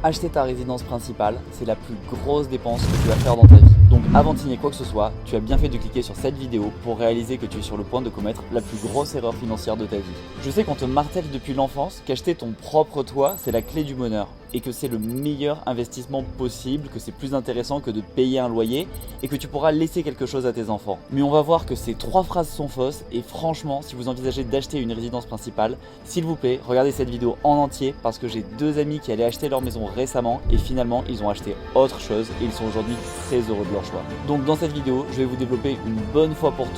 Acheter ta résidence principale, c'est la plus grosse dépense que tu vas faire dans ta vie. Donc avant de signer quoi que ce soit, tu as bien fait de cliquer sur cette vidéo pour réaliser que tu es sur le point de commettre la plus grosse erreur financière de ta vie. Je sais qu'on te martèle depuis l'enfance qu'acheter ton propre toit, c'est la clé du bonheur et que c'est le meilleur investissement possible, que c'est plus intéressant que de payer un loyer et que tu pourras laisser quelque chose à tes enfants. Mais on va voir que ces trois phrases sont fausses et franchement, si vous envisagez d'acheter une résidence principale, s'il vous plaît, regardez cette vidéo en entier parce que j'ai deux amis qui allaient acheter leur maison récemment et finalement ils ont acheté autre chose et ils sont aujourd'hui très heureux de leur choix. Donc dans cette vidéo, je vais vous développer une bonne fois pour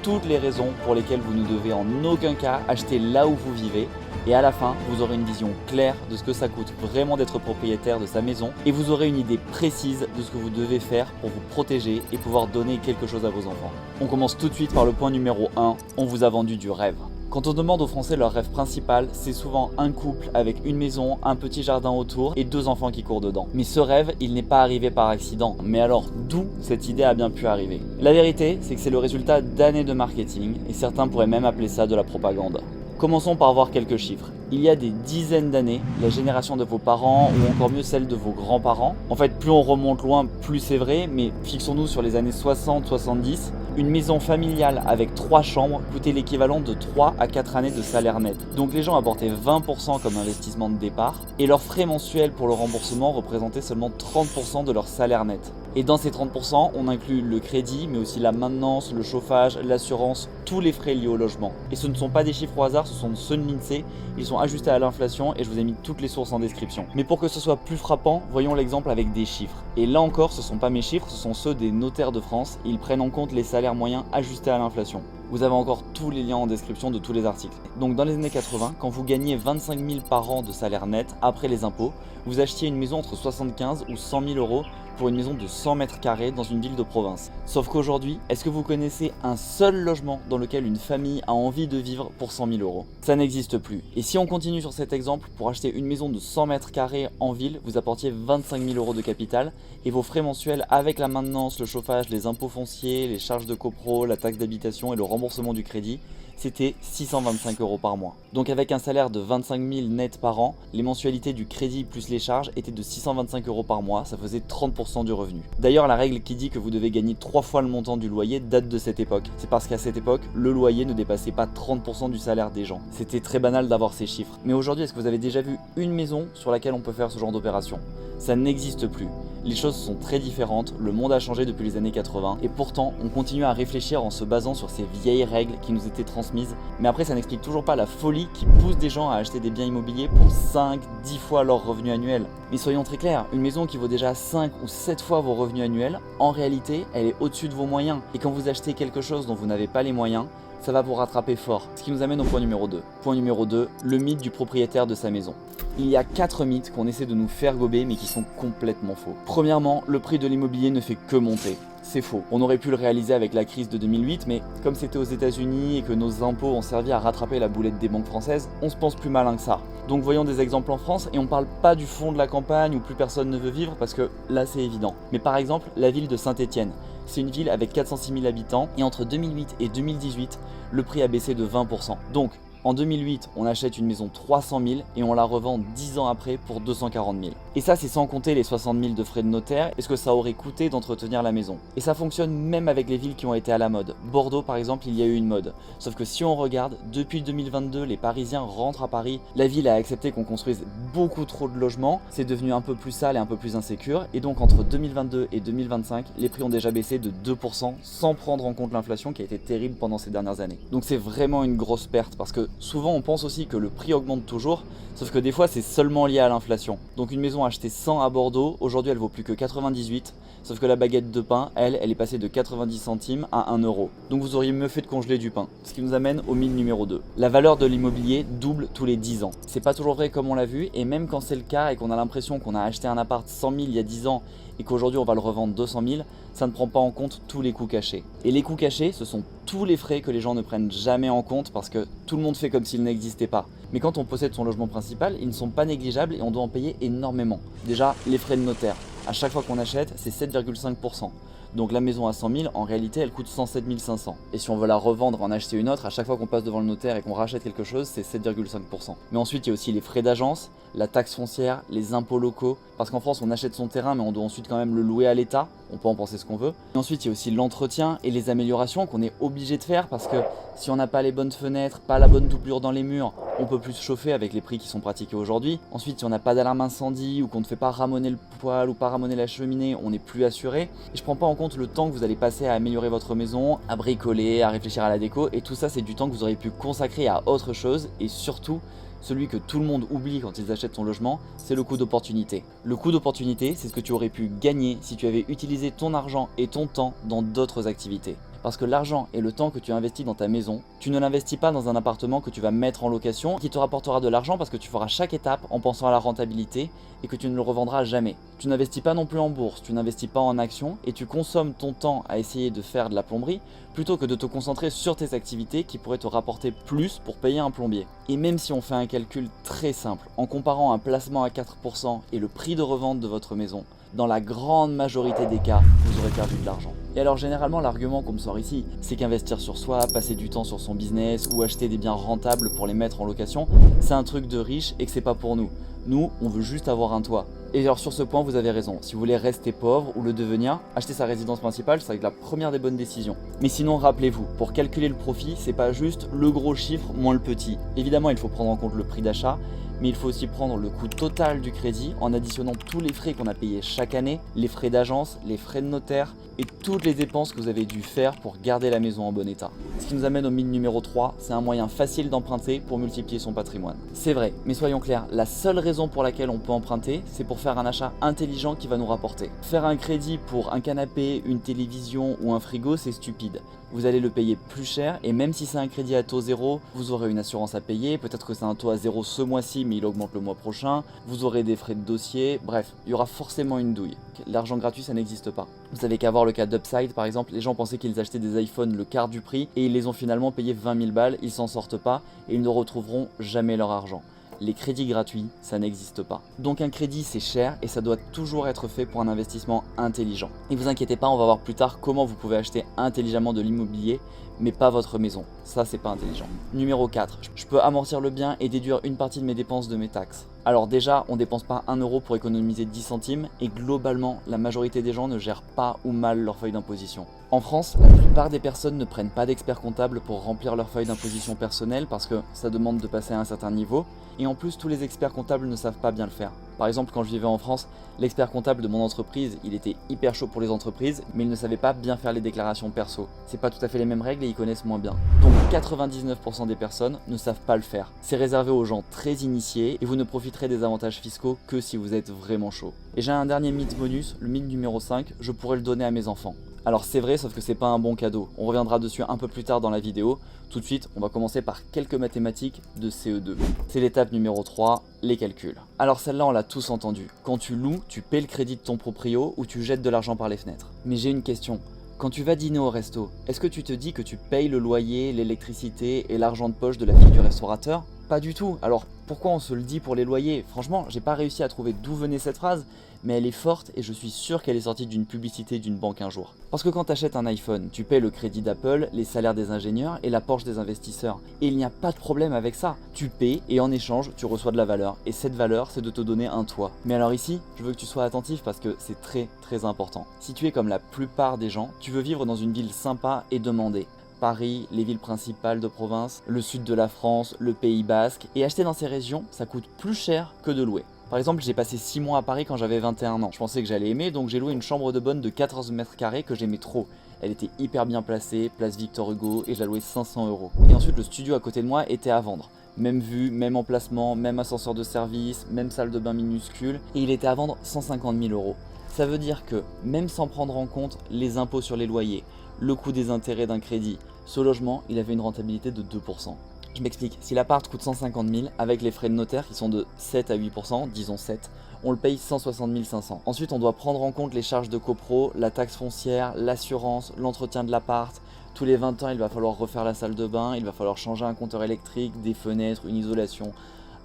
toutes les raisons pour lesquelles vous ne devez en aucun cas acheter là où vous vivez. Et à la fin, vous aurez une vision claire de ce que ça coûte vraiment d'être propriétaire de sa maison et vous aurez une idée précise de ce que vous devez faire pour vous protéger et pouvoir donner quelque chose à vos enfants. On commence tout de suite par le point numéro 1, on vous a vendu du rêve. Quand on demande aux Français leur rêve principal, c'est souvent un couple avec une maison, un petit jardin autour et deux enfants qui courent dedans. Mais ce rêve, il n'est pas arrivé par accident. Mais alors, d'où cette idée a bien pu arriver? La vérité, c'est que c'est le résultat d'années de marketing et certains pourraient même appeler ça de la propagande. Commençons par voir quelques chiffres. Il y a des dizaines d'années, la génération de vos parents ou encore mieux celle de vos grands-parents, en fait plus on remonte loin, plus c'est vrai, mais fixons-nous sur les années 60-70, une maison familiale avec 3 chambres coûtait l'équivalent de 3 à 4 années de salaire net. Donc les gens apportaient 20% comme investissement de départ et leurs frais mensuels pour le remboursement représentaient seulement 30% de leur salaire net. Et dans ces 30%, on inclut le crédit, mais aussi la maintenance, le chauffage, l'assurance, tous les frais liés au logement. Et ce ne sont pas des chiffres au hasard, ce sont ceux de l'INSEE, ils sont ajustés à l'inflation et je vous ai mis toutes les sources en description. Mais pour que ce soit plus frappant, voyons l'exemple avec des chiffres. Et là encore, ce ne sont pas mes chiffres, ce sont ceux des notaires de France, ils prennent en compte les salaires moyens ajustés à l'inflation. Vous avez encore tous les liens en description de tous les articles. Donc dans les années 80, quand vous gagnez 25 000 par an de salaire net après les impôts, vous achetiez une maison entre 75 ou 100 000 euros pour une maison de 100 mètres carrés dans une ville de province. Sauf qu'aujourd'hui, est-ce que vous connaissez un seul logement dans lequel une famille a envie de vivre pour 100 000 euros? Ça n'existe plus. Et si on continue sur cet exemple, pour acheter une maison de 100 mètres carrés en ville, vous apportiez 25 000 euros de capital et vos frais mensuels avec la maintenance, le chauffage, les impôts fonciers, les charges de copro, la taxe d'habitation et le remboursement du crédit, c'était 625 euros par mois. Donc avec un salaire de 25 000 net par an, les mensualités du crédit plus les charges étaient de 625 euros par mois, ça faisait 30% du revenu. D'ailleurs, la règle qui dit que vous devez gagner 3 fois le montant du loyer date de cette époque. C'est parce qu'à cette époque, le loyer ne dépassait pas 30% du salaire des gens. C'était très banal d'avoir ces chiffres. Mais aujourd'hui, est-ce que vous avez déjà vu une maison sur laquelle on peut faire ce genre d'opération? Ça n'existe plus. Les choses sont très différentes, le monde a changé depuis les années 80 et pourtant on continue à réfléchir en se basant sur ces vieilles règles qui nous étaient transmises. Mais après ça n'explique toujours pas la folie qui pousse des gens à acheter des biens immobiliers pour 5-10 fois leur revenu annuel. Mais soyons très clairs, une maison qui vaut déjà 5 ou 7 fois vos revenus annuels, en réalité elle est au-dessus de vos moyens. Et quand vous achetez quelque chose dont vous n'avez pas les moyens, ça va vous rattraper fort. Ce qui nous amène au point numéro 2. Point numéro 2, le mythe du propriétaire de sa maison. Il y a 4 mythes qu'on essaie de nous faire gober mais qui sont complètement faux. Premièrement, le prix de l'immobilier ne fait que monter. C'est faux. On aurait pu le réaliser avec la crise de 2008, mais comme c'était aux États-Unis et que nos impôts ont servi à rattraper la boulette des banques françaises, on se pense plus malin que ça. Donc voyons des exemples en France et on parle pas du fond de la campagne où plus personne ne veut vivre parce que là c'est évident. Mais par exemple, la ville de Saint-Étienne. C'est une ville avec 406 000 habitants et entre 2008 et 2018, le prix a baissé de 20%. Donc en 2008, on achète une maison 300 000 et on la revend 10 ans après pour 240 000. Et ça, c'est sans compter les 60 000 de frais de notaire et ce que ça aurait coûté d'entretenir la maison. Et ça fonctionne même avec les villes qui ont été à la mode. Bordeaux, par exemple, il y a eu une mode. Sauf que si on regarde, depuis 2022, les Parisiens rentrent à Paris. La ville a accepté qu'on construise beaucoup trop de logements. C'est devenu un peu plus sale et un peu plus insécure. Et donc, entre 2022 et 2025, les prix ont déjà baissé de 2% sans prendre en compte l'inflation qui a été terrible pendant ces dernières années. Donc, c'est vraiment une grosse perte parce que souvent on pense aussi que le prix augmente toujours, sauf que des fois c'est seulement lié à l'inflation. Donc une maison achetée 100 à Bordeaux, aujourd'hui elle vaut plus que 98, sauf que la baguette de pain, elle est passée de 90 centimes à 1 euro. Donc vous auriez mieux fait de congeler du pain. Ce qui nous amène au mythe numéro 2. La valeur de l'immobilier double tous les 10 ans. C'est pas toujours vrai comme on l'a vu, et même quand c'est le cas et qu'on a l'impression qu'on a acheté un appart 100 000 il y a 10 ans et qu'aujourd'hui on va le revendre 200 000, ça ne prend pas en compte tous les coûts cachés. Et les coûts cachés, ce sont tous les frais que les gens ne prennent jamais en compte parce que tout le monde fait comme s'ils n'existaient pas. Mais quand on possède son logement principal, ils ne sont pas négligeables et on doit en payer énormément. Déjà, les frais de notaire. À chaque fois qu'on achète, c'est 7,5%. Donc la maison à 100 000, en réalité, elle coûte 107 500. Et si on veut la revendre, en acheter une autre, à chaque fois qu'on passe devant le notaire et qu'on rachète quelque chose, c'est 7,5%. Mais ensuite, il y a aussi les frais d'agence, la taxe foncière, les impôts locaux. Parce qu'en France, on achète son terrain, mais on doit ensuite quand même le louer à l'État. On peut en penser ce qu'on veut. Et ensuite, il y a aussi l'entretien et les améliorations qu'on est obligé de faire parce que si on n'a pas les bonnes fenêtres, pas la bonne doublure dans les murs, on peut plus se chauffer avec les prix qui sont pratiqués aujourd'hui. Ensuite, si on n'a pas d'alarme incendie ou qu'on ne fait pas ramoner le poêle ou pas ramoner la cheminée, on n'est plus assuré. Et je prends pas en compte le temps que vous allez passer à améliorer votre maison, à bricoler, à réfléchir à la déco. Et tout ça, c'est du temps que vous auriez pu consacrer à autre chose. Et surtout, celui que tout le monde oublie quand ils achètent son logement, c'est le coût d'opportunité. Le coût d'opportunité, c'est ce que tu aurais pu gagner si tu avais utilisé ton argent et ton temps dans d'autres activités. Parce que l'argent et le temps que tu investis dans ta maison, tu ne l'investis pas dans un appartement que tu vas mettre en location qui te rapportera de l'argent parce que tu feras chaque étape en pensant à la rentabilité et que tu ne le revendras jamais. Tu n'investis pas non plus en bourse, tu n'investis pas en actions et tu consommes ton temps à essayer de faire de la plomberie plutôt que de te concentrer sur tes activités qui pourraient te rapporter plus pour payer un plombier. Et même si on fait un calcul très simple en comparant un placement à 4% et le prix de revente de votre maison, dans la grande majorité des cas, vous aurez perdu de l'argent. Et alors généralement l'argument qu'on me sort ici, c'est qu'investir sur soi, passer du temps sur son business ou acheter des biens rentables pour les mettre en location, c'est un truc de riche et que c'est pas pour nous. Nous, on veut juste avoir un toit. Et alors sur ce point, vous avez raison. Si vous voulez rester pauvre ou le devenir, acheter sa résidence principale, c'est la première des bonnes décisions. Mais sinon, rappelez-vous, pour calculer le profit, c'est pas juste le gros chiffre moins le petit. Évidemment, il faut prendre en compte le prix d'achat, mais il faut aussi prendre le coût total du crédit en additionnant tous les frais qu'on a payés chaque année, les frais d'agence, les frais de notaire et toutes les dépenses que vous avez dû faire pour garder la maison en bon état. Ce qui nous amène au mythe numéro 3, c'est un moyen facile d'emprunter pour multiplier son patrimoine. C'est vrai, mais soyons clairs, la seule raison pour laquelle on peut emprunter, c'est pour faire un achat intelligent qui va nous rapporter. Faire un crédit pour un canapé, une télévision ou un frigo, c'est stupide. Vous allez le payer plus cher et même si c'est un crédit à taux zéro, vous aurez une assurance à payer, peut-être que c'est un taux à zéro ce mois-ci mais il augmente le mois prochain, vous aurez des frais de dossier, bref, il y aura forcément une douille. L'argent gratuit ça n'existe pas. Vous savez qu'à voir le cas d'Upside par exemple, les gens pensaient qu'ils achetaient des iPhones le quart du prix et ils les ont finalement payés 20 000 balles, ils s'en sortent pas et ils ne retrouveront jamais leur argent. Les crédits gratuits, ça n'existe pas. Donc un crédit c'est cher et ça doit toujours être fait pour un investissement intelligent. Et vous inquiétez pas, on va voir plus tard comment vous pouvez acheter intelligemment de l'immobilier, mais pas votre maison. Ça c'est pas intelligent. Numéro 4, je peux amortir le bien et déduire une partie de mes dépenses de mes taxes. Alors déjà, on dépense pas 1 euro pour économiser 10 centimes et globalement, la majorité des gens ne gèrent pas ou mal leur feuille d'imposition. En France, la plupart des personnes ne prennent pas d'expert comptable pour remplir leur feuille d'imposition personnelle parce que ça demande de passer à un certain niveau et en plus tous les experts comptables ne savent pas bien le faire. Par exemple, quand je vivais en France, l'expert comptable de mon entreprise, il était hyper chaud pour les entreprises, mais il ne savait pas bien faire les déclarations perso. C'est pas tout à fait les mêmes règles et ils connaissent moins bien. Donc 99% des personnes ne savent pas le faire. C'est réservé aux gens très initiés et vous ne profiterez des avantages fiscaux que si vous êtes vraiment chaud. Et j'ai un dernier mythe bonus, le mythe numéro 5, je pourrais le donner à mes enfants. Alors c'est vrai, sauf que c'est pas un bon cadeau. On reviendra dessus un peu plus tard dans la vidéo. Tout de suite, on va commencer par quelques mathématiques de CE2. C'est l'étape numéro 3, les calculs. Alors celle-là, on l'a tous entendu. Quand tu loues, tu paies le crédit de ton proprio ou tu jettes de l'argent par les fenêtres. Mais j'ai une question. Quand tu vas dîner au resto, est-ce que tu te dis que tu payes le loyer, l'électricité et l'argent de poche de la fille du restaurateur ? Pas du tout. Alors pourquoi on se le dit pour les loyers ? Franchement, j'ai pas réussi à trouver d'où venait cette phrase, mais elle est forte et je suis sûr qu'elle est sortie d'une publicité d'une banque un jour. Parce que quand tu achètes un iPhone, tu paies le crédit d'Apple, les salaires des ingénieurs et la Porsche des investisseurs. Et il n'y a pas de problème avec ça. Tu paies et en échange, tu reçois de la valeur. Et cette valeur, c'est de te donner un toit. Mais alors ici, je veux que tu sois attentif parce que c'est très très important. Si tu es comme la plupart des gens, tu veux vivre dans une ville sympa et demandée. Paris, les villes principales de province, le sud de la France, le Pays Basque. Et acheter dans ces régions, ça coûte plus cher que de louer. Par exemple, j'ai passé 6 mois à Paris quand j'avais 21 ans. Je pensais que j'allais aimer, donc j'ai loué une chambre de bonne de 14 mètres carrés que j'aimais trop. Elle était hyper bien placée, place Victor Hugo, et je la louais 500 €. Et ensuite, le studio à côté de moi était à vendre. Même vue, même emplacement, même ascenseur de service, même salle de bain minuscule, et il était à vendre 150 000 €. Ça veut dire que, même sans prendre en compte les impôts sur les loyers, le coût des intérêts d'un crédit, ce logement, il avait une rentabilité de 2%. Je m'explique, si l'appart coûte 150 000, avec les frais de notaire qui sont de 7 à 8%, disons 7, on le paye 160 500. Ensuite, on doit prendre en compte les charges de copro, la taxe foncière, l'assurance, l'entretien de l'appart. Tous les 20 ans, il va falloir refaire la salle de bain, il va falloir changer un compteur électrique, des fenêtres, une isolation,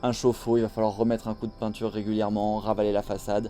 un chauffe-eau, il va falloir remettre un coup de peinture régulièrement, ravaler la façade.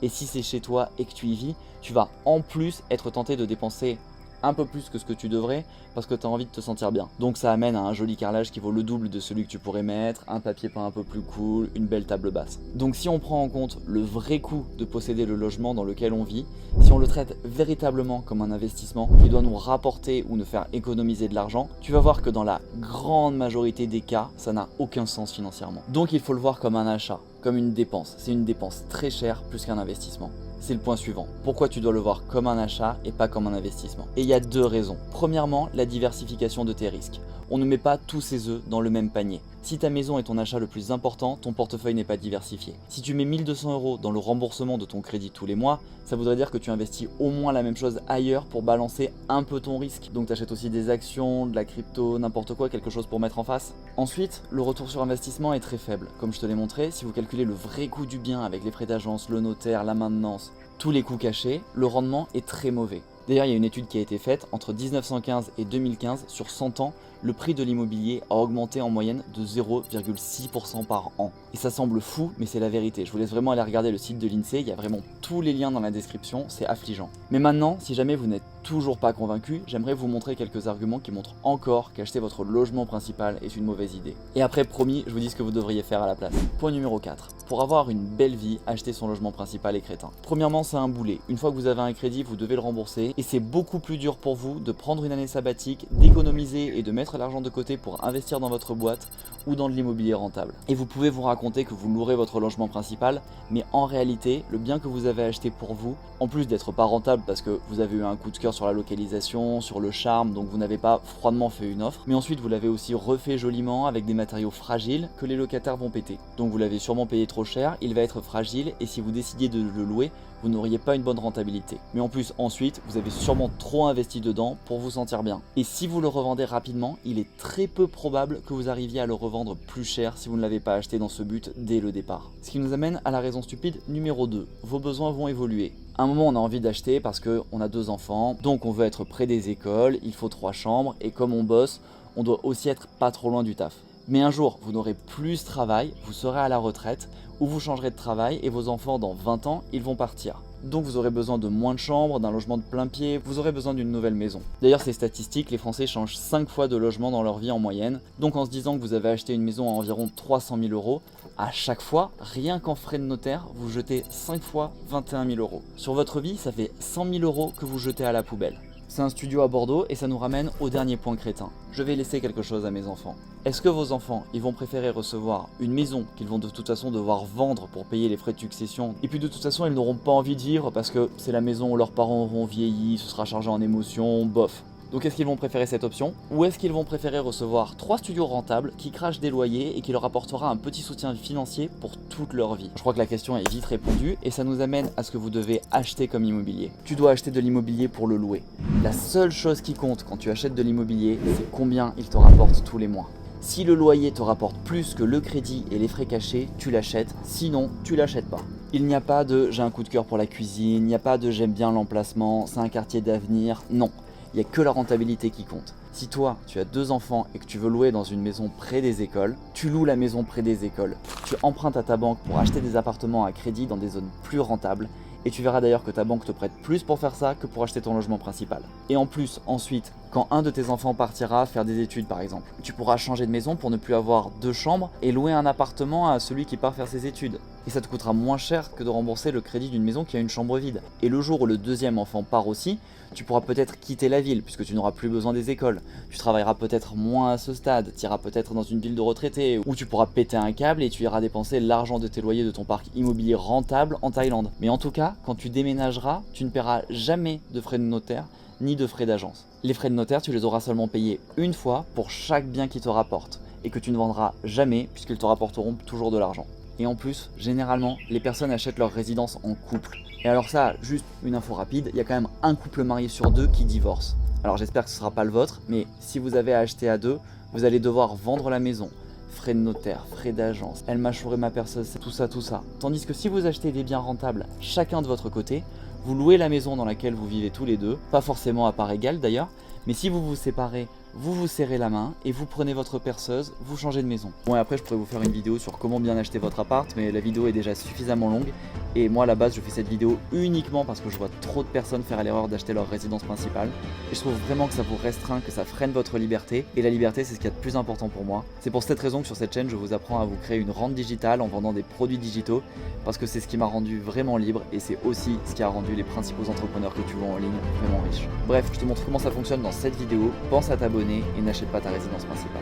Et si c'est chez toi et que tu y vis, tu vas en plus être tenté de dépenser un peu plus que ce que tu devrais parce que tu as envie de te sentir bien. Donc ça amène à un joli carrelage qui vaut le double de celui que tu pourrais mettre, un papier peint un peu plus cool, une belle table basse. Donc si on prend en compte le vrai coût de posséder le logement dans lequel on vit, si on le traite véritablement comme un investissement qui doit nous rapporter ou nous faire économiser de l'argent, tu vas voir que dans la grande majorité des cas, ça n'a aucun sens financièrement. Donc il faut le voir comme un achat, comme une dépense. C'est une dépense très chère plus qu'un investissement. C'est le point suivant. Pourquoi tu dois le voir comme un achat et pas comme un investissement? Et il y a deux raisons. Premièrement, la diversification de tes risques. On ne met pas tous ses œufs dans le même panier. Si ta maison est ton achat le plus important, ton portefeuille n'est pas diversifié. Si tu mets 1200 € dans le remboursement de ton crédit tous les mois, ça voudrait dire que tu investis au moins la même chose ailleurs pour balancer un peu ton risque. Donc tu achètes aussi des actions, de la crypto, n'importe quoi, quelque chose pour mettre en face. Ensuite, le retour sur investissement est très faible. Comme je te l'ai montré, si vous calculez le vrai coût du bien avec les frais d'agence, le notaire, la maintenance, tous les coûts cachés, le rendement est très mauvais. D'ailleurs, il y a une étude qui a été faite entre 1915 et 2015, sur 100 ans, le prix de l'immobilier a augmenté en moyenne de 0,6% par an. Et ça semble fou, mais c'est la vérité. Je vous laisse vraiment aller regarder le site de l'INSEE, il y a vraiment tous les liens dans la description, c'est affligeant. Mais maintenant, si jamais vous n'êtes toujours pas convaincu, j'aimerais vous montrer quelques arguments qui montrent encore qu'acheter votre logement principal est une mauvaise idée. Et après, promis, je vous dis ce que vous devriez faire à la place. Point numéro 4. Pour avoir une belle vie, acheter son logement principal est crétin. Premièrement, c'est un boulet. Une fois que vous avez un crédit, vous devez le rembourser. Et c'est beaucoup plus dur pour vous de prendre une année sabbatique, d'économiser et de mettre l'argent de côté pour investir dans votre boîte ou dans de l'immobilier rentable. Et vous pouvez vous raconter que vous louerez votre logement principal, mais en réalité, le bien que vous avez acheté pour vous, en plus d'être pas rentable parce que vous avez eu un coup de cœur sur la localisation, sur le charme, donc vous n'avez pas froidement fait une offre, mais ensuite vous l'avez aussi refait joliment avec des matériaux fragiles que les locataires vont péter. Donc vous l'avez sûrement payé trop cher, il va être fragile et si vous décidiez de le louer, vous n'auriez pas une bonne rentabilité. Mais en plus, ensuite, vous avez sûrement trop investi dedans pour vous sentir bien. Et si vous le revendez rapidement, il est très peu probable que vous arriviez à le revendre plus cher si vous ne l'avez pas acheté dans ce but dès le départ. Ce qui nous amène à la raison stupide numéro 2. Vos besoins vont évoluer. À un moment, on a envie d'acheter parce qu'on a 2 enfants, donc on veut être près des écoles, il faut 3 chambres, et comme on bosse, on doit aussi être pas trop loin du taf. Mais un jour, vous n'aurez plus ce travail, vous serez à la retraite, ou vous changerez de travail et vos enfants dans 20 ans, ils vont partir. Donc vous aurez besoin de moins de chambres, d'un logement de plein pied, vous aurez besoin d'une nouvelle maison. D'ailleurs, ces statistiques, les Français changent 5 fois de logement dans leur vie en moyenne. Donc en se disant que vous avez acheté une maison à environ 300 000 €, à chaque fois, rien qu'en frais de notaire, vous jetez 5 fois 21 000 €. Sur votre vie, ça fait 100 000 € que vous jetez à la poubelle. C'est un studio à Bordeaux et ça nous ramène au dernier point crétin. Je vais laisser quelque chose à mes enfants. Est-ce que vos enfants, ils vont préférer recevoir une maison qu'ils vont de toute façon devoir vendre pour payer les frais de succession et puis de toute façon ils n'auront pas envie de vivre parce que c'est la maison où leurs parents auront vieilli, ce sera chargé en émotions, bof. Donc est-ce qu'ils vont préférer cette option ou est-ce qu'ils vont préférer recevoir 3 studios rentables qui crachent des loyers et qui leur apportera un petit soutien financier pour toute leur vie? Je crois que la question est vite répondue et ça nous amène à ce que vous devez acheter comme immobilier. Tu dois acheter de l'immobilier pour le louer. La seule chose qui compte quand tu achètes de l'immobilier, c'est combien il te rapporte tous les mois. Si le loyer te rapporte plus que le crédit et les frais cachés, tu l'achètes, sinon tu l'achètes pas. Il n'y a pas de j'ai un coup de cœur pour la cuisine, il n'y a pas de j'aime bien l'emplacement, c'est un quartier d'avenir, non. Il n'y a que la rentabilité qui compte. Si toi, tu as 2 enfants et que tu veux louer dans une maison près des écoles, tu loues la maison près des écoles. Tu empruntes à ta banque pour acheter des appartements à crédit dans des zones plus rentables et tu verras d'ailleurs que ta banque te prête plus pour faire ça que pour acheter ton logement principal. Et en plus, ensuite, quand un de tes enfants partira faire des études par exemple, tu pourras changer de maison pour ne plus avoir 2 chambres et louer un appartement à celui qui part faire ses études. Et ça te coûtera moins cher que de rembourser le crédit d'une maison qui a une chambre vide. Et le jour où le 2e enfant part aussi, tu pourras peut-être quitter la ville puisque tu n'auras plus besoin des écoles. Tu travailleras peut-être moins à ce stade, tu iras peut-être dans une ville de retraités ou tu pourras péter un câble et tu iras dépenser l'argent de tes loyers de ton parc immobilier rentable en Thaïlande. Mais en tout cas, quand tu déménageras, tu ne paieras jamais de frais de notaire ni de frais d'agence. Les frais de notaire, tu les auras seulement payés une fois pour chaque bien qui te rapporte et que tu ne vendras jamais puisqu'ils te rapporteront toujours de l'argent. Et en plus, généralement, les personnes achètent leur résidence en couple. Et alors ça, juste une info rapide, il y a quand même un couple marié sur 2 qui divorce. Alors j'espère que ce ne sera pas le vôtre, mais si vous avez acheté à 2, vous allez devoir vendre la maison. Frais de notaire, frais d'agence, elle m'a chouré ma personne, tout ça. Tandis que si vous achetez des biens rentables chacun de votre côté, vous louez la maison dans laquelle vous vivez tous les deux, pas forcément à part égale d'ailleurs, mais si vous vous séparez vous vous serrez la main et vous prenez votre perceuse, vous changez de maison. Bon, et après je pourrais vous faire une vidéo sur comment bien acheter votre appart, mais la vidéo est déjà suffisamment longue. Et moi à la base je fais cette vidéo uniquement parce que je vois trop de personnes faire l'erreur d'acheter leur résidence principale. Et je trouve vraiment que ça vous restreint, que ça freine votre liberté. Et la liberté c'est ce qu'il y a de plus important pour moi. C'est pour cette raison que sur cette chaîne je vous apprends à vous créer une rente digitale en vendant des produits digitaux. Parce que c'est ce qui m'a rendu vraiment libre et c'est aussi ce qui a rendu les principaux entrepreneurs que tu vois en ligne vraiment riches. Bref, je te montre comment ça fonctionne dans cette vidéo. Pense à t'abonner et n'achète pas ta résidence principale.